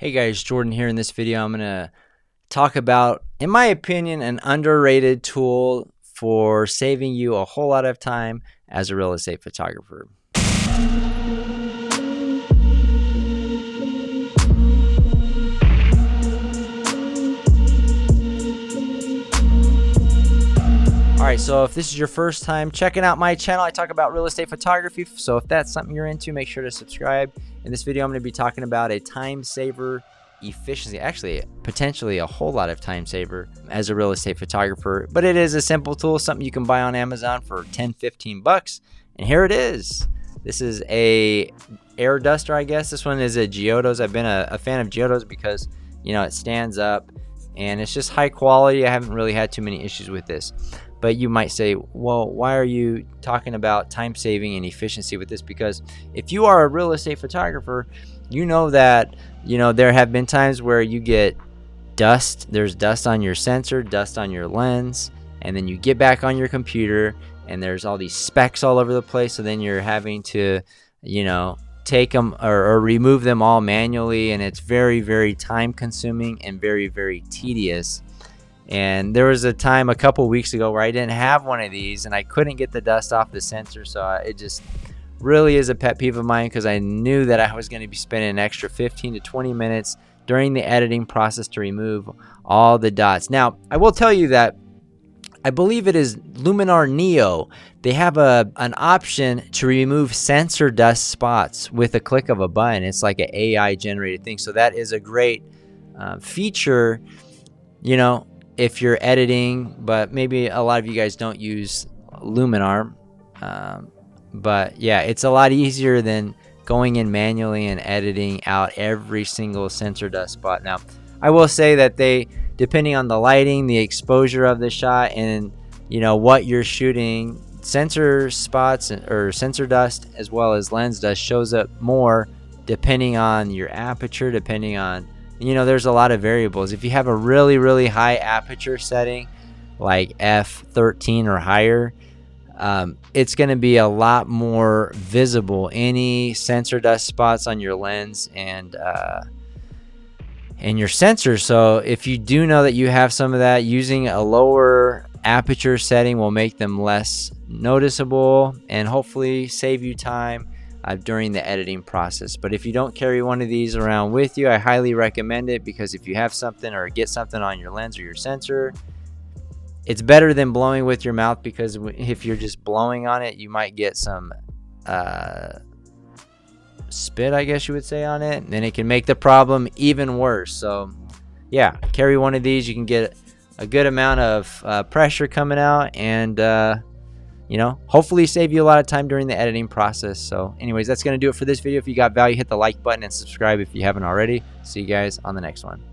Hey guys, Jordan here. In this video, I'm going to talk about, in my opinion, an underrated tool for saving you a whole lot of time as a real estate photographer. Alright, so if this is your first time checking out my channel, I talk about real estate photography. So if that's something you're into, make sure to subscribe. In this video, I'm going to be talking about a time saver efficiency, actually potentially a whole lot of time saver as a real estate photographer. But it is a simple tool, something you can buy on Amazon for 10-15 bucks. And here it is. This is a air duster, I guess. This one is a Giotto's. I've been a fan of Giotto's because, you know, it stands up and it's just high quality. I haven't really had too many issues with this. But you might say, well, why are you talking about time saving and efficiency with this? Because if you are a real estate photographer, you know that, there have been times where you get dust. There's dust on your sensor, dust on your lens, and then you get back on your computer and there's all these specks all over the place. So then you're having to, take them or remove them all manually. And it's very, very time consuming and very, very tedious. And there was a time a couple weeks ago where I didn't have one of these and I couldn't get the dust off the sensor. So it just really is a pet peeve of mine because I knew that I was going to be spending an extra 15 to 20 minutes during the editing process to remove all the dots. Now, I will tell you that I believe it is Luminar Neo. They have an option to remove sensor dust spots with a click of a button. It's like an AI generated thing. So that is a great feature, if you're editing, but maybe a lot of you guys don't use Luminar. But yeah, it's a lot easier than going in manually and editing out every single sensor dust spot. Now, I will say that depending on the lighting, the exposure of the shot, and what you're shooting, sensor spots or sensor dust as well as lens dust shows up more depending on your aperture, depending on there's a lot of variables. If you have a really, really high aperture setting, like f13 or higher, it's going to be a lot more visible. Any sensor dust spots on your lens and your sensor. So if you do know that you have some of that, using a lower aperture setting will make them less noticeable and hopefully save you time during the editing process. But if you don't carry one of these around with you, I highly recommend it, because if you have something or get something on your lens or your sensor, it's better than blowing with your mouth, because if you're just blowing on it, you might get some spit, I guess you would say, on it, and then it can make the problem even worse. So yeah, carry one of these. You can get a good amount of pressure coming out and hopefully save you a lot of time during the editing process. So anyways, that's going to do it for this video. If you got value, hit the like button and subscribe if you haven't already. See you guys on the next one.